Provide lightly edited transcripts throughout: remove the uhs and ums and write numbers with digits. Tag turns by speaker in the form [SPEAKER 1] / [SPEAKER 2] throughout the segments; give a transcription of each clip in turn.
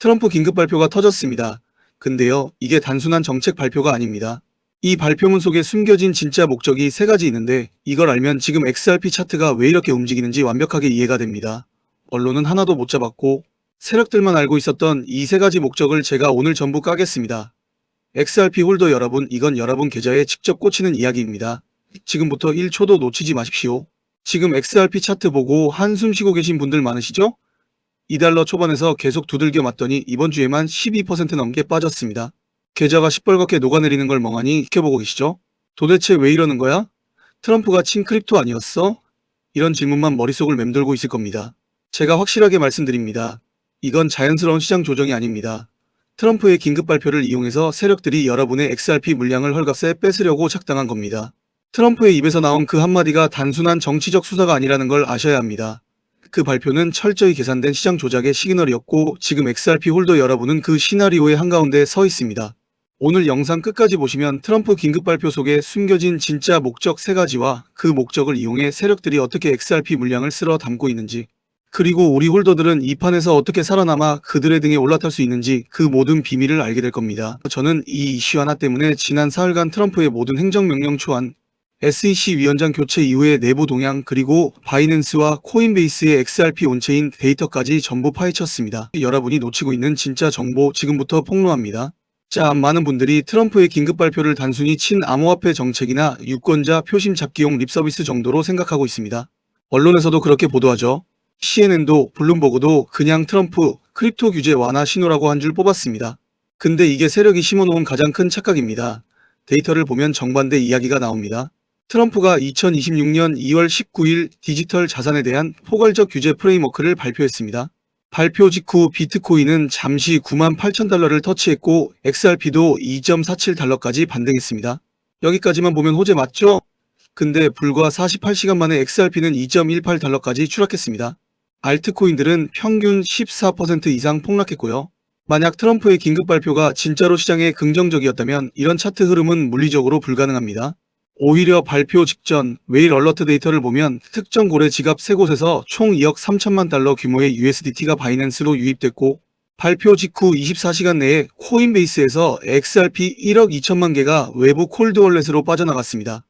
[SPEAKER 1] 트럼프 긴급 발표가 터졌습니다. 근데요, 이게 단순한 정책 발표가 아닙니다. 이 발표문 속에 숨겨진 진짜 목적이 세 가지 있는데 이걸 알면 지금 XRP 차트가 왜 이렇게 움직이는지 완벽하게 이해가 됩니다. 언론은 하나도 못 잡았고 세력들만 알고 있었던 이 세 가지 목적을 제가 오늘 전부 까겠습니다. XRP 홀더 여러분, 이건 여러분 계좌에 직접 꽂히는 이야기입니다. 지금부터 1초도 놓치지 마십시오. 지금 XRP 차트 보고 한숨 쉬고 계신 분들 많으시죠? 2달러 초반에서 계속 두들겨 맞더니 이번 주에만 12% 넘게 빠졌습니다. 계좌가 시뻘겋게 녹아내리는 걸 멍하니 지켜보고 계시죠? 도대체 왜 이러는 거야? 트럼프가 친 크립토 아니었어? 이런 질문만 머릿속을 맴돌고 있을 겁니다. 제가 확실하게 말씀드립니다. 이건 자연스러운 시장 조정이 아닙니다. 트럼프의 긴급 발표를 이용해서 세력들이 여러분의 XRP 물량을 헐값에 뺏으려고 작당한 겁니다. 트럼프의 입에서 나온 그 한마디가 단순한 정치적 수사가 아니라는 걸 아셔야 합니다. 그 발표는 철저히 계산된 시장 조작의 시그널이었고 지금 XRP 홀더 여러분은 그 시나리오의 한가운데 서 있습니다. 오늘 영상 끝까지 보시면 트럼프 긴급 발표 속에 숨겨진 진짜 목적 세 가지와 그 목적을 이용해 세력들이 어떻게 XRP 물량을 쓸어 담고 있는지, 그리고 우리 홀더들은 이 판에서 어떻게 살아남아 그들의 등에 올라탈 수 있는지 그 모든 비밀을 알게 될 겁니다. 저는 이 이슈 하나 때문에 지난 사흘간 트럼프의 모든 행정명령 초안, SEC 위원장 교체 이후의 내부 동향, 그리고 바이낸스와 코인베이스의 XRP 온체인 데이터까지 전부 파헤쳤습니다. 여러분이 놓치고 있는 진짜 정보 지금부터 폭로합니다. 자, 많은 분들이 트럼프의 긴급 발표를 단순히 친암호화폐 정책이나 유권자 표심 잡기용 립서비스 정도로 생각하고 있습니다. 언론에서도 그렇게 보도하죠. CNN도 블룸버그도 그냥 트럼프 크립토 규제 완화 신호라고 한 줄 뽑았습니다. 근데 이게 세력이 심어놓은 가장 큰 착각입니다. 데이터를 보면 정반대 이야기가 나옵니다. 트럼프가 2026년 2월 19일 디지털 자산에 대한 포괄적 규제 프레임워크를 발표했습니다. 발표 직후 비트코인은 잠시 98,000달러를 터치했고 XRP도 2.47달러까지 반등했습니다. 여기까지만 보면 호재 맞죠? 근데 불과 48시간 만에 XRP는 2.18달러까지 추락했습니다. 알트코인들은 평균 14% 이상 폭락했고요. 만약 트럼프의 긴급 발표가 진짜로 시장에 긍정적이었다면 이런 차트 흐름은 물리적으로 불가능합니다. 오히려 발표 직전 웨일 얼러트 데이터를 보면 특정 고래 지갑 3곳에서 총 2억 3천만 달러 규모의 USDT가 바이낸스로 유입됐고 발표 직후 24시간 내에 코인베이스에서 XRP 1억 2천만 개가 외부 콜드월렛으로 빠져나갔습니다.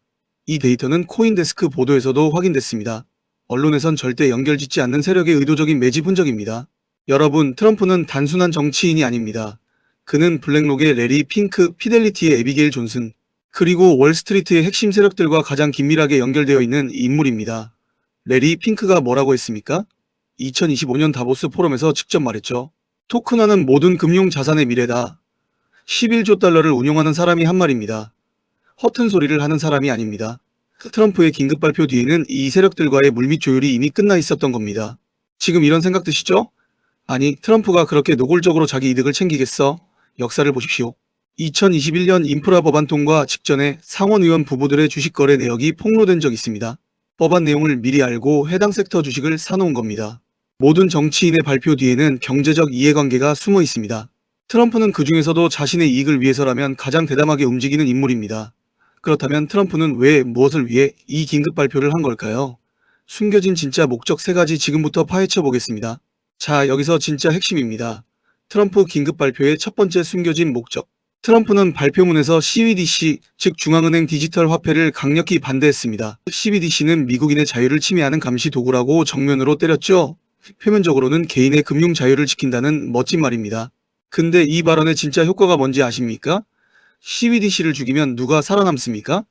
[SPEAKER 1] 이 데이터는 코인데스크 보도에서도 확인됐습니다. 언론에선 절대 연결짓지 않는 세력의 의도적인 매집 흔적입니다. 여러분, 트럼프는 단순한 정치인이 아닙니다. 그는 블랙록의 레리 핑크, 피델리티의 에비게일 존슨, 그리고 월스트리트의 핵심 세력들과 가장 긴밀하게 연결되어 있는 인물입니다. 레리 핑크가 뭐라고 했습니까? 2025년 다보스 포럼에서 직접 말했죠. 토큰화는 모든 금융 자산의 미래다. 11조 달러를 운용하는 사람이 한 말입니다. 허튼 소리를 하는 사람이 아닙니다. 트럼프의 긴급 발표 뒤에는 이 세력들과의 물밑 조율이 이미 끝나 있었던 겁니다. 지금 이런 생각 드시죠? 아니, 트럼프가 그렇게 노골적으로 자기 이득을 챙기겠어? 역사를 보십시오. 2021년 인프라 법안 통과 직전에 상원의원 부부들의 주식 거래 내역이 폭로된 적이 있습니다. 법안 내용을 미리 알고 해당 섹터 주식을 사놓은 겁니다. 모든 정치인의 발표 뒤에는 경제적 이해관계가 숨어 있습니다. 트럼프는 그 중에서도 자신의 이익을 위해서라면 가장 대담하게 움직이는 인물입니다. 그렇다면 트럼프는 왜 무엇을 위해 이 긴급 발표를 한 걸까요? 숨겨진 진짜 목적 세 가지 지금부터 파헤쳐 보겠습니다. 자, 여기서 진짜 핵심입니다. 트럼프 긴급 발표의 첫 번째 숨겨진 목적. 트럼프는 발표문에서 CBDC, 즉 중앙은행 디지털 화폐를 강력히 반대했습니다. CBDC는 미국인의 자유를 침해하는 감시 도구라고 정면으로 때렸죠. 표면적으로는 개인의 금융 자유를 지킨다는 멋진 말입니다. 근데 이 발언의 진짜 효과가 뭔지 아십니까? CBDC를 죽이면 누가 살아남습니까?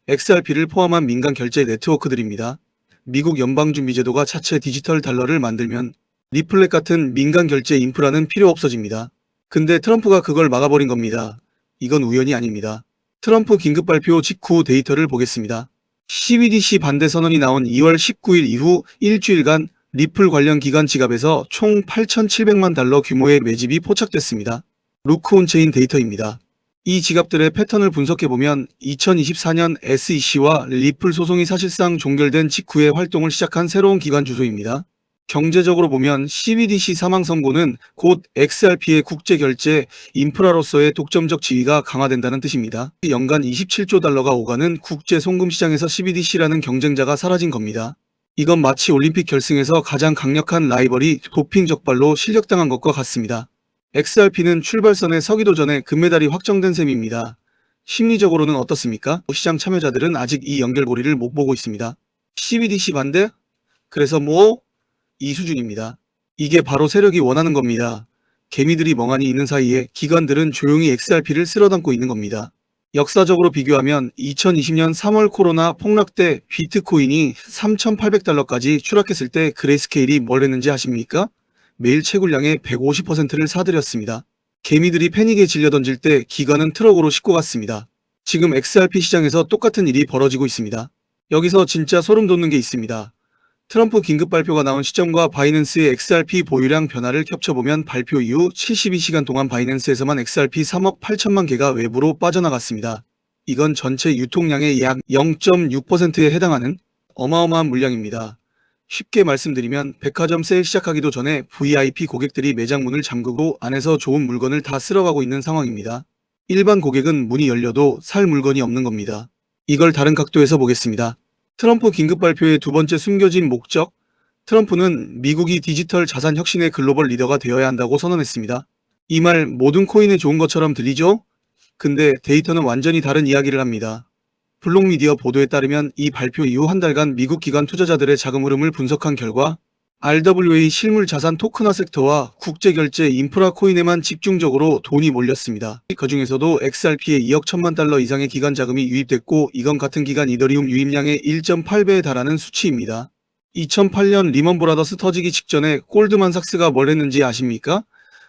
[SPEAKER 1] XRP를 포함한 민간 결제 네트워크들입니다. 미국 연방준비제도가 차체 디지털 달러를 만들면 리플렛 같은 민간 결제 인프라는 필요 없어집니다. 근데 트럼프가 그걸 막아버린 겁니다. 이건 우연이 아닙니다. 트럼프 긴급 발표 직후 데이터를 보겠습니다. CBDC 반대 선언이 나온 2월 19일 이후 일주일간 리플 관련 기관 지갑에서 총 8,700만 달러 규모의 매집이 포착됐습니다. 루크 온체인 데이터입니다. 이 지갑들의 패턴을 분석해보면 2024년 SEC와 리플 소송이 사실상 종결된 직후에 활동을 시작한 새로운 기관 주소입니다. 경제적으로 보면 CBDC 사망 선고는 곧 XRP의 국제결제 인프라로서의 독점적 지위가 강화된다는 뜻입니다. 연간 27조 달러가 오가는 국제 송금 시장에서 CBDC라는 경쟁자가 사라진 겁니다. 이건 마치 올림픽 결승에서 가장 강력한 라이벌이 도핑 적발로 실격당한 것과 같습니다. XRP는 출발선에 서기도 전에 금메달이 확정된 셈입니다. 심리적으로는 어떻습니까? 시장 참여자들은 아직 이 연결고리를 못 보고 있습니다. CBDC 반대? 그래서 뭐? 이 수준입니다. 이게 바로 세력이 원하는 겁니다. 개미들이 멍하니 있는 사이에 기관들은 조용히 XRP를 쓸어담고 있는 겁니다. 역사적으로 비교하면 2020년 3월 코로나 폭락 때 비트코인이 3,800달러까지 추락했을 때 그레이스케일이 뭘 했는지 아십니까? 매일 채굴량의 150%를 사들였습니다. 개미들이 패닉에 질려 던질 때 기관은 트럭으로 싣고 갔습니다. 지금 XRP 시장에서 똑같은 일이 벌어지고 있습니다. 여기서 진짜 소름 돋는 게 있습니다. 트럼프 긴급 발표가 나온 시점과 바이낸스의 XRP 보유량 변화를 겹쳐보면 발표 이후 72시간 동안 바이낸스에서만 XRP 3억 8천만 개가 외부로 빠져나갔습니다. 이건 전체 유통량의 약 0.6%에 해당하는 어마어마한 물량입니다. 쉽게 말씀드리면 백화점 세일 시작하기도 전에 VIP 고객들이 매장 문을 잠그고 안에서 좋은 물건을 다 쓸어가고 있는 상황입니다. 일반 고객은 문이 열려도 살 물건이 없는 겁니다. 이걸 다른 각도에서 보겠습니다. 트럼프 긴급 발표의 두 번째 숨겨진 목적, 트럼프는 미국이 디지털 자산 혁신의 글로벌 리더가 되어야 한다고 선언했습니다. 이 말 모든 코인에 좋은 것처럼 들리죠? 근데 데이터는 완전히 다른 이야기를 합니다. 블록미디어 보도에 따르면 이 발표 이후 한 달간 미국 기관 투자자들의 자금 흐름을 분석한 결과 RWA 실물 자산 토큰화 섹터와 국제결제 인프라 코인에만 집중적으로 돈이 몰렸습니다. 그 중에서도 XRP에 2억 1천만 달러 이상의 기관 자금이 유입됐고 이건 같은 기간 이더리움 유입량의 1.8배에 달하는 수치입니다. 2008년 리먼 브라더스 터지기 직전에 골드만삭스가 뭘 했는지 아십니까?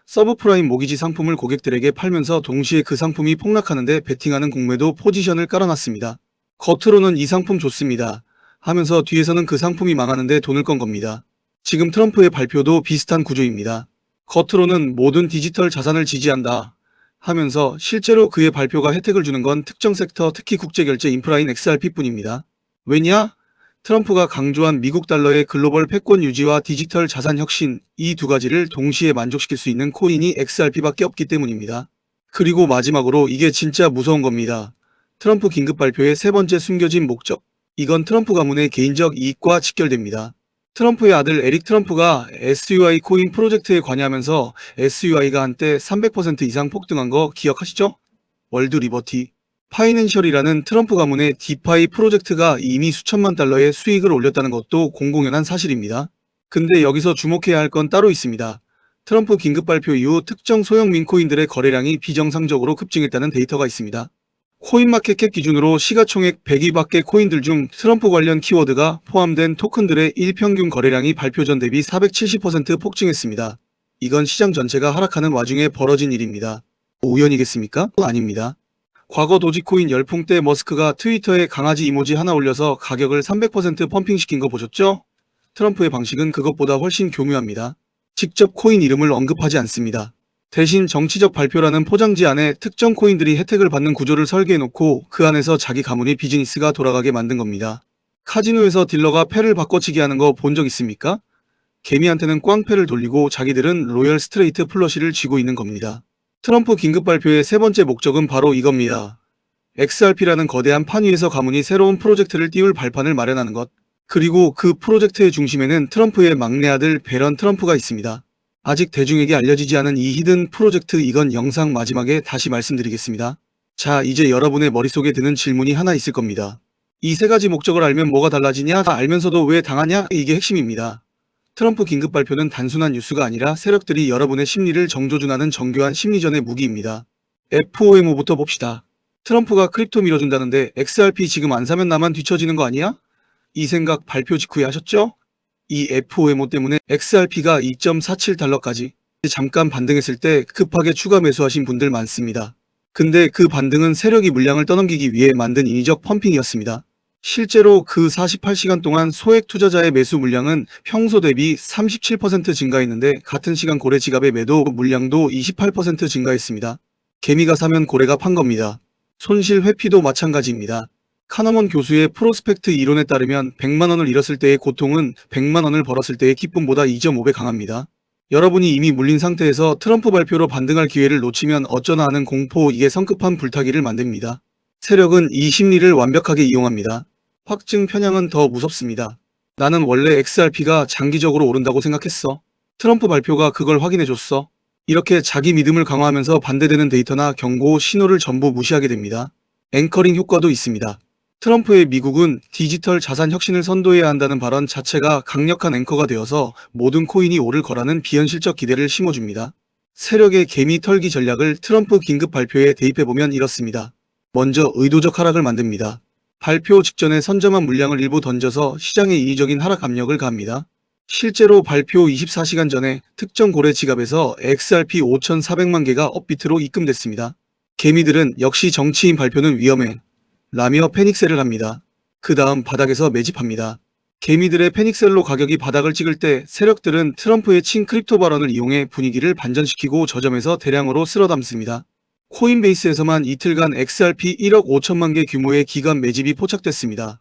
[SPEAKER 1] 서브프라임 모기지 상품을 고객들에게 팔면서 동시에 그 상품이 폭락하는데 베팅하는 공매도 포지션을 깔아놨습니다. 겉으로는 이 상품 좋습니다 하면서 뒤에서는 그 상품이 망하는데 돈을 건 겁니다. 지금 트럼프의 발표도 비슷한 구조입니다. 겉으로는 모든 디지털 자산을 지지한다 하면서 실제로 그의 발표가 혜택을 주는 건 특정 섹터, 특히 국제결제 인프라인 XRP뿐입니다. 왜냐? 트럼프가 강조한 미국 달러의 글로벌 패권 유지와 디지털 자산 혁신, 이 두 가지를 동시에 만족시킬 수 있는 코인이 XRP밖에 없기 때문입니다. 그리고 마지막으로 이게 진짜 무서운 겁니다. 트럼프 긴급 발표의 세 번째 숨겨진 목적. 이건 트럼프 가문의 개인적 이익과 직결됩니다. 트럼프의 아들 에릭 트럼프가 SUI 코인 프로젝트에 관여하면서 SUI가 한때 300% 이상 폭등한 거 기억하시죠? 월드 리버티 파이낸셜이라는 트럼프 가문의 디파이 프로젝트가 이미 수천만 달러의 수익을 올렸다는 것도 공공연한 사실입니다. 근데 여기서 주목해야 할 건 따로 있습니다. 트럼프 긴급 발표 이후 특정 소형 민코인들의 거래량이 비정상적으로 급증했다는 데이터가 있습니다. 코인마켓캡 기준으로 시가총액 102밖의 코인들 중 트럼프 관련 키워드가 포함된 토큰들의 일평균 거래량이 발표 전 대비 470% 폭증했습니다. 이건 시장 전체가 하락하는 와중에 벌어진 일입니다. 우연이겠습니까? 아닙니다. 과거 도지코인 열풍 때 머스크가 트위터에 강아지 이모지 하나 올려서 가격을 300% 펌핑시킨 거 보셨죠? 트럼프의 방식은 그것보다 훨씬 교묘합니다. 직접 코인 이름을 언급하지 않습니다. 대신 정치적 발표라는 포장지 안에 특정 코인들이 혜택을 받는 구조를 설계해놓고 그 안에서 자기 가문의 비즈니스가 돌아가게 만든 겁니다. 카지노에서 딜러가 패를 바꿔치기 하는 거 본 적 있습니까? 개미한테는 꽝패를 돌리고 자기들은 로열 스트레이트 플러시를 쥐고 있는 겁니다. 트럼프 긴급 발표의 세 번째 목적은 바로 이겁니다. XRP라는 거대한 판 위에서 가문이 새로운 프로젝트를 띄울 발판을 마련하는 것. 그리고 그 프로젝트의 중심에는 트럼프의 막내 아들 배런 트럼프가 있습니다. 아직 대중에게 알려지지 않은 이 히든 프로젝트, 이건 영상 마지막에 다시 말씀드리겠습니다. 자, 이제 여러분의 머릿속에 드는 질문이 하나 있을 겁니다. 이 세 가지 목적을 알면 뭐가 달라지냐? 다 알면서도 왜 당하냐? 이게 핵심입니다. 트럼프 긴급 발표는 단순한 뉴스가 아니라 세력들이 여러분의 심리를 정조준하는 정교한 심리전의 무기입니다. FOMO부터 봅시다. 트럼프가 크립토 밀어준다는데 XRP 지금 안 사면 나만 뒤처지는 거 아니야? 이 생각 발표 직후에 하셨죠? 이 FOMO 때문에 XRP가 2.47달러까지 잠깐 반등했을 때 급하게 추가 매수하신 분들 많습니다. 근데 그 반등은 세력이 물량을 떠넘기기 위해 만든 인위적 펌핑이었습니다. 실제로 그 48시간 동안 소액 투자자의 매수 물량은 평소 대비 37% 증가했는데 같은 시간 고래 지갑의 매도 물량도 28% 증가했습니다. 개미가 사면 고래가 판 겁니다. 손실 회피도 마찬가지입니다. 카너먼 교수의 프로스펙트 이론에 따르면 100만원을 잃었을 때의 고통은 100만원을 벌었을 때의 기쁨보다 2.5배 강합니다. 여러분이 이미 물린 상태에서 트럼프 발표로 반등할 기회를 놓치면 어쩌나 하는 공포, 이게 성급한 불타기를 만듭니다. 세력은 이 심리를 완벽하게 이용합니다. 확증 편향은 더 무섭습니다. 나는 원래 XRP가 장기적으로 오른다고 생각했어. 트럼프 발표가 그걸 확인해줬어. 이렇게 자기 믿음을 강화하면서 반대되는 데이터나 경고, 신호를 전부 무시하게 됩니다. 앵커링 효과도 있습니다. 트럼프의 미국은 디지털 자산 혁신을 선도해야 한다는 발언 자체가 강력한 앵커가 되어서 모든 코인이 오를 거라는 비현실적 기대를 심어줍니다. 세력의 개미 털기 전략을 트럼프 긴급 발표에 대입해보면 이렇습니다. 먼저 의도적 하락을 만듭니다. 발표 직전에 선점한 물량을 일부 던져서 시장에 이의적인 하락 압력을 가합니다. 실제로 발표 24시간 전에 특정 고래 지갑에서 XRP 5,400만 개가 업비트로 입금됐습니다. 개미들은 역시 정치인 발표는 위험해 라며 패닉셀을 합니다. 그 다음 바닥에서 매집합니다. 개미들의 패닉셀로 가격이 바닥을 찍을 때 세력들은 트럼프의 친 크립토 발언을 이용해 분위기를 반전시키고 저점에서 대량으로 쓸어 담습니다. 코인베이스에서만 이틀간 XRP 1억 5천만 개 규모의 기간 매집이 포착됐습니다.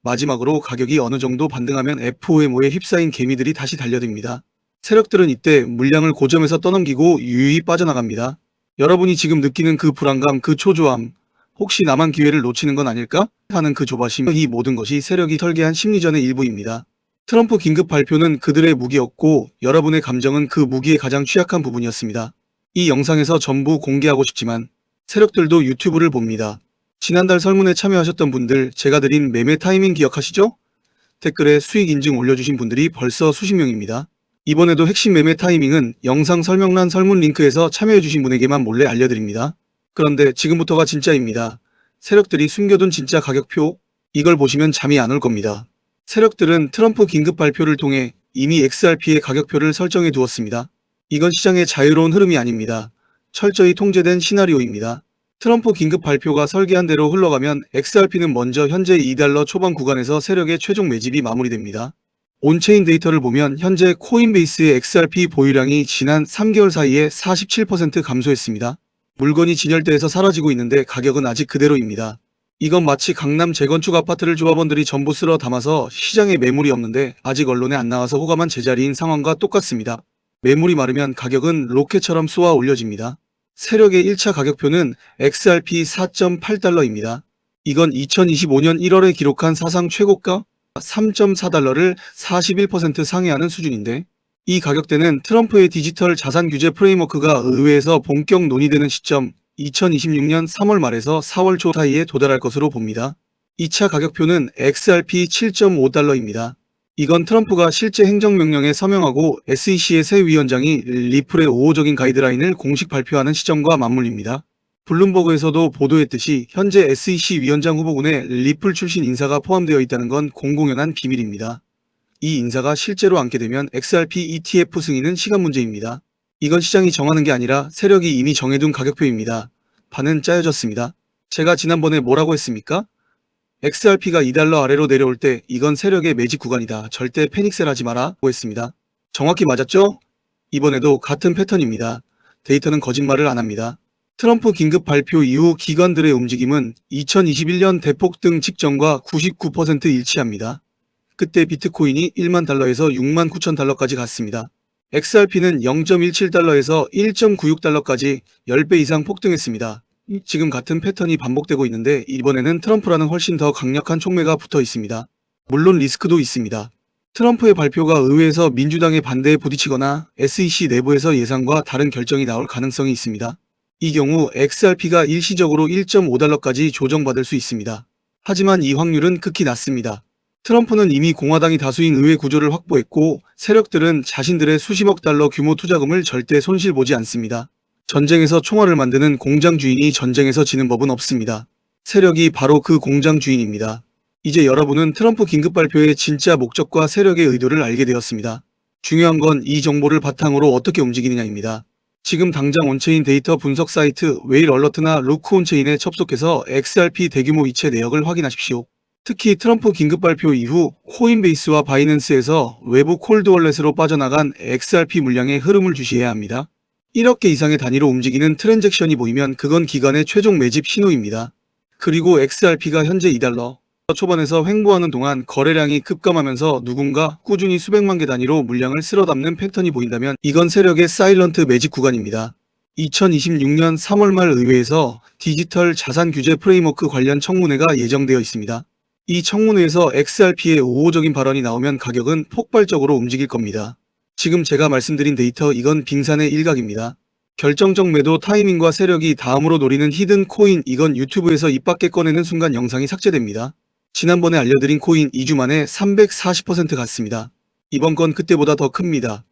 [SPEAKER 1] 마지막으로 가격이 어느 정도 반등하면 FOMO에 휩싸인 개미들이 다시 달려듭니다. 세력들은 이때 물량을 고점에서 떠넘기고 유유히 빠져나갑니다. 여러분이 지금 느끼는 그 불안감, 그 초조함, 혹시 나만 기회를 놓치는 건 아닐까? 하는 그 조바심, 이 모든 것이 세력이 설계한 심리전의 일부입니다. 트럼프 긴급 발표는 그들의 무기였고 여러분의 감정은 그 무기의 가장 취약한 부분이었습니다. 이 영상에서 전부 공개하고 싶지만 세력들도 유튜브를 봅니다. 지난달 설문에 참여하셨던 분들, 제가 드린 매매 타이밍 기억하시죠? 댓글에 수익 인증 올려주신 분들이 벌써 수십 명입니다. 이번에도 핵심 매매 타이밍은 영상 설명란 설문 링크에서 참여해주신 분에게만 몰래 알려드립니다. 그런데 지금부터가 진짜입니다. 세력들이 숨겨둔 진짜 가격표, 이걸 보시면 잠이 안 올 겁니다. 세력들은 트럼프 긴급 발표를 통해 이미 XRP의 가격표를 설정해 두었습니다. 이건 시장의 자유로운 흐름이 아닙니다. 철저히 통제된 시나리오입니다. 트럼프 긴급 발표가 설계한 대로 흘러가면 XRP는 먼저 현재 $2 초반 구간에서 세력의 최종 매집이 마무리됩니다. 온체인 데이터를 보면 현재 코인베이스의 XRP 보유량이 지난 3개월 사이에 47% 감소했습니다. 물건이 진열대에서 사라지고 있는데 가격은 아직 그대로입니다. 이건 마치 강남 재건축 아파트를 조합원들이 전부 쓸어 담아서 시장에 매물이 없는데 아직 언론에 안 나와서 호감한 제자리인 상황과 똑같습니다. 매물이 마르면 가격은 로켓처럼 쏘아 올려집니다. 세력의 1차 가격표는 XRP 4.8달러입니다. 이건 2025년 1월에 기록한 사상 최고가 3.4달러를 41% 상회하는 수준인데, 이 가격대는 트럼프의 디지털 자산 규제 프레임워크가 의회에서 본격 논의되는 시점 2026년 3월 말에서 4월 초 사이에 도달할 것으로 봅니다. 2차 가격표는 XRP 7.5달러입니다. 이건 트럼프가 실제 행정명령에 서명하고 SEC의 새 위원장이 리플의 5호적인 가이드라인을 공식 발표하는 시점과 맞물립니다. 블룸버그에서도 보도했듯이 현재 SEC 위원장 후보군에 리플 출신 인사가 포함되어 있다는 건 공공연한 비밀입니다. 이 인사가 실제로 앉게 되면 XRP ETF 승인은 시간 문제입니다. 이건 시장이 정하는 게 아니라 세력이 이미 정해둔 가격표입니다. 판은 짜여졌습니다. 제가 지난번에 뭐라고 했습니까? XRP가 $2 아래로 내려올 때 이건 세력의 매집 구간이다. 절대 패닉셀 하지 마라 고 했습니다. 정확히 맞았죠? 이번에도 같은 패턴입니다. 데이터는 거짓말을 안 합니다. 트럼프 긴급 발표 이후 기관들의 움직임은 2021년 대폭등 직전과 99% 일치합니다. 그때 비트코인이 1만 달러에서 6만 9천 달러까지 갔습니다. XRP는 0.17달러에서 1.96달러까지 10배 이상 폭등했습니다. 지금 같은 패턴이 반복되고 있는데 이번에는 트럼프라는 훨씬 더 강력한 촉매가 붙어 있습니다. 물론 리스크도 있습니다. 트럼프의 발표가 의회에서 민주당의 반대에 부딪히거나 SEC 내부에서 예상과 다른 결정이 나올 가능성이 있습니다. 이 경우 XRP가 일시적으로 1.5달러까지 조정받을 수 있습니다. 하지만 이 확률은 극히 낮습니다. 트럼프는 이미 공화당이 다수인 의회 구조를 확보했고 세력들은 자신들의 수십억 달러 규모 투자금을 절대 손실 보지 않습니다. 전쟁에서 총알을 만드는 공장 주인이 전쟁에서 지는 법은 없습니다. 세력이 바로 그 공장 주인입니다. 이제 여러분은 트럼프 긴급 발표의 진짜 목적과 세력의 의도를 알게 되었습니다. 중요한 건 이 정보를 바탕으로 어떻게 움직이느냐입니다. 지금 당장 온체인 데이터 분석 사이트 웨일 얼러트나 루크 온체인에 접속해서 XRP 대규모 이체 내역을 확인하십시오. 특히 트럼프 긴급 발표 이후 코인베이스와 바이낸스에서 외부 콜드월렛으로 빠져나간 XRP 물량의 흐름을 주시해야 합니다. 1억 개 이상의 단위로 움직이는 트랜잭션이 보이면 그건 기관의 최종 매집 신호입니다. 그리고 XRP가 현재 $2 초반에서 횡보하는 동안 거래량이 급감하면서 누군가 꾸준히 수백만 개 단위로 물량을 쓸어 담는 패턴이 보인다면 이건 세력의 사일런트 매집 구간입니다. 2026년 3월 말 의회에서 디지털 자산 규제 프레임워크 관련 청문회가 예정되어 있습니다. 이 청문회에서 XRP의 우호적인 발언이 나오면 가격은 폭발적으로 움직일 겁니다. 지금 제가 말씀드린 데이터 이건 빙산의 일각입니다. 결정적 매도 타이밍과 세력이 다음으로 노리는 히든 코인, 이건 유튜브에서 입 밖에 꺼내는 순간 영상이 삭제됩니다. 지난번에 알려드린 코인 2주 만에 340% 갔습니다. 이번 건 그때보다 더 큽니다.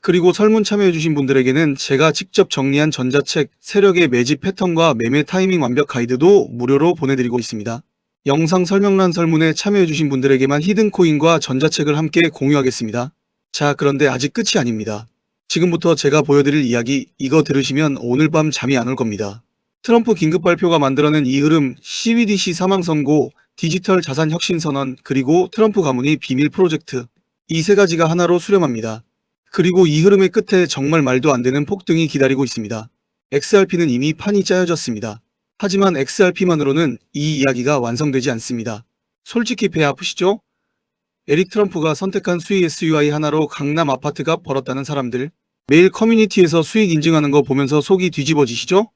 [SPEAKER 1] 그리고 설문 참여해주신 분들에게는 제가 직접 정리한 전자책, 세력의 매집 패턴과 매매 타이밍 완벽 가이드도 무료로 보내드리고 있습니다. 영상 설명란 설문에 참여해주신 분들에게만 히든코인과 전자책을 함께 공유하겠습니다. 자, 그런데 아직 끝이 아닙니다. 지금부터 제가 보여드릴 이야기, 이거 들으시면 오늘 밤 잠이 안 올 겁니다. 트럼프 긴급 발표가 만들어낸 이 흐름, CBDC 사망 선고, 디지털 자산 혁신 선언, 그리고 트럼프 가문의 비밀 프로젝트, 이 세 가지가 하나로 수렴합니다. 그리고 이 흐름의 끝에 정말 말도 안 되는 폭등이 기다리고 있습니다. XRP는 이미 판이 짜여졌습니다. 하지만 XRP만으로는 이 이야기가 완성되지 않습니다. 솔직히 배 아프시죠? 에릭 트럼프가 선택한 수익 SUI 하나로 강남 아파트값 벌었다는 사람들, 매일 커뮤니티에서 수익 인증하는 거 보면서 속이 뒤집어지시죠?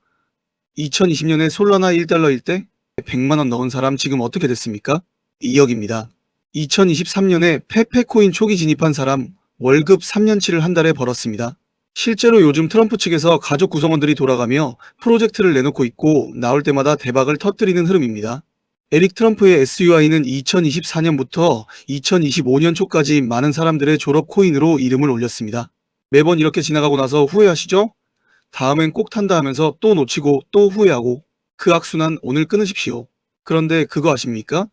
[SPEAKER 1] 2020년에 솔라나 1달러일 때 100만원 넣은 사람 지금 어떻게 됐습니까? 2억입니다. 2023년에 페페코인 초기 진입한 사람 월급 3년치를 한 달에 벌었습니다. 실제로 요즘 트럼프 측에서 가족 구성원들이 돌아가며 프로젝트를 내놓고 있고 나올 때마다 대박을 터뜨리는 흐름입니다. 에릭 트럼프의 SUI는 2024년부터 2025년 초까지 많은 사람들의 졸업 코인으로 이름을 올렸습니다. 매번 이렇게 지나가고 나서 후회하시죠? 다음엔 꼭 탄다 하면서 또 놓치고 또 후회하고 그 악순환 오늘 끊으십시오. 그런데 그거 아십니까?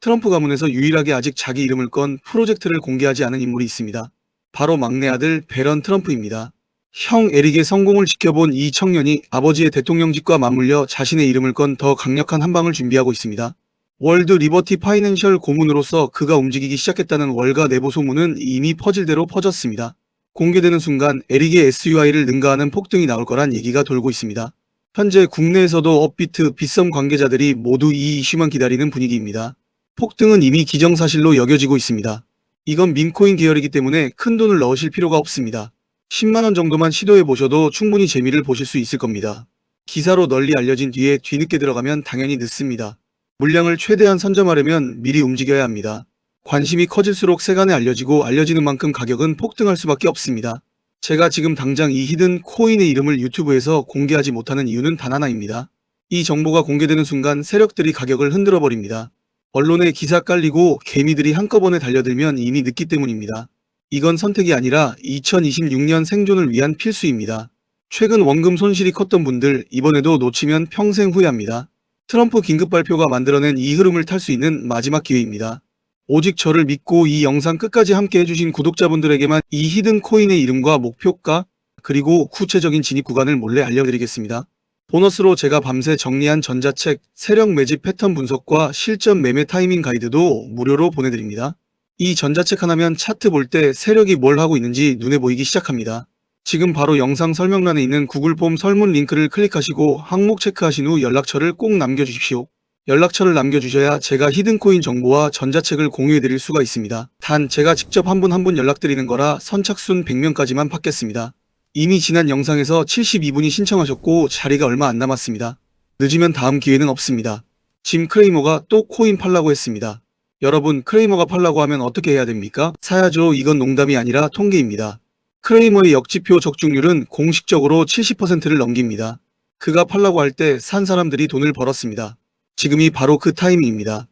[SPEAKER 1] 트럼프 가문에서 유일하게 아직 자기 이름을 건 프로젝트를 공개하지 않은 인물이 있습니다. 바로 막내 아들 베런 트럼프입니다. 형 에릭의 성공을 지켜본 이 청년이 아버지의 대통령직과 맞물려 자신의 이름을 건 더 강력한 한방을 준비하고 있습니다. 월드 리버티 파이낸셜 고문으로서 그가 움직이기 시작했다는 월가 내부 소문은 이미 퍼질 대로 퍼졌습니다. 공개되는 순간 에릭의 SUI를 능가하는 폭등이 나올 거란 얘기가 돌고 있습니다. 현재 국내에서도 업비트, 빗썸 관계자들이 모두 이 이슈만 기다리는 분위기입니다. 폭등은 이미 기정사실로 여겨지고 있습니다. 이건 밈코인 계열이기 때문에 큰 돈을 넣으실 필요가 없습니다. 10만원 정도만 시도해 보셔도 충분히 재미를 보실 수 있을 겁니다. 기사로 널리 알려진 뒤에 뒤늦게 들어가면 당연히 늦습니다. 물량을 최대한 선점하려면 미리 움직여야 합니다. 관심이 커질수록 세간에 알려지고 알려지는 만큼 가격은 폭등할 수밖에 없습니다. 제가 지금 당장 이 히든 코인의 이름을 유튜브에서 공개하지 못하는 이유는 단 하나입니다. 이 정보가 공개되는 순간 세력들이 가격을 흔들어 버립니다. 언론에 기사 깔리고 개미들이 한꺼번에 달려들면 이미 늦기 때문입니다. 이건 선택이 아니라 2026년 생존을 위한 필수입니다. 최근 원금 손실이 컸던 분들 이번에도 놓치면 평생 후회합니다. 트럼프 긴급 발표가 만들어낸 이 흐름을 탈 수 있는 마지막 기회입니다. 오직 저를 믿고 이 영상 끝까지 함께 해주신 구독자분들에게만 이 히든 코인의 이름과 목표가 그리고 구체적인 진입 구간을 몰래 알려드리겠습니다. 보너스로 제가 밤새 정리한 전자책, 세력 매집 패턴 분석과 실전 매매 타이밍 가이드도 무료로 보내드립니다. 이 전자책 하나면 차트 볼 때 세력이 뭘 하고 있는지 눈에 보이기 시작합니다. 지금 바로 영상 설명란에 있는 구글 폼 설문 링크를 클릭하시고 항목 체크하신 후 연락처를 꼭 남겨주십시오. 연락처를 남겨주셔야 제가 히든코인 정보와 전자책을 공유해드릴 수가 있습니다. 단 제가 직접 한 분 한 분 연락드리는 거라 선착순 100명까지만 받겠습니다. 이미 지난 영상에서 72분이 신청하셨고 자리가 얼마 안 남았습니다. 늦으면 다음 기회는 없습니다. 짐 크레이머가 또 코인 팔라고 했습니다. 여러분, 크레이머가 팔라고 하면 어떻게 해야 됩니까? 사야죠. 이건 농담이 아니라 통계입니다. 크레이머의 역지표 적중률은 공식적으로 70%를 넘깁니다. 그가 팔라고 할 때 산 사람들이 돈을 벌었습니다. 지금이 바로 그 타이밍입니다.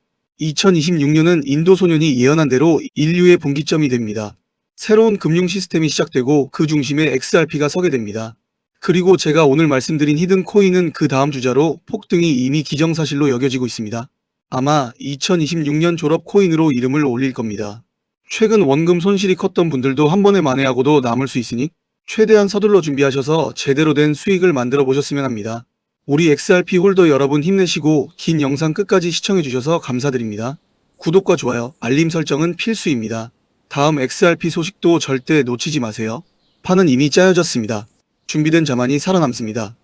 [SPEAKER 1] 2026년은 인도 소년이 예언한 대로 인류의 분기점이 됩니다. 새로운 금융 시스템이 시작되고 그 중심에 XRP가 서게 됩니다. 그리고 제가 오늘 말씀드린 히든 코인은 그 다음 주자로 폭등이 이미 기정사실로 여겨지고 있습니다. 아마 2026년 졸업 코인으로 이름을 올릴 겁니다. 최근 원금 손실이 컸던 분들도 한 번에 만회하고도 남을 수 있으니 최대한 서둘러 준비하셔서 제대로 된 수익을 만들어 보셨으면 합니다. 우리 XRP 홀더 여러분 힘내시고 긴 영상 끝까지 시청해 주셔서 감사드립니다. 구독과 좋아요, 알림 설정은 필수입니다. 다음 XRP 소식도 절대 놓치지 마세요. 판은 이미 짜여졌습니다. 준비된 자만이 살아남습니다.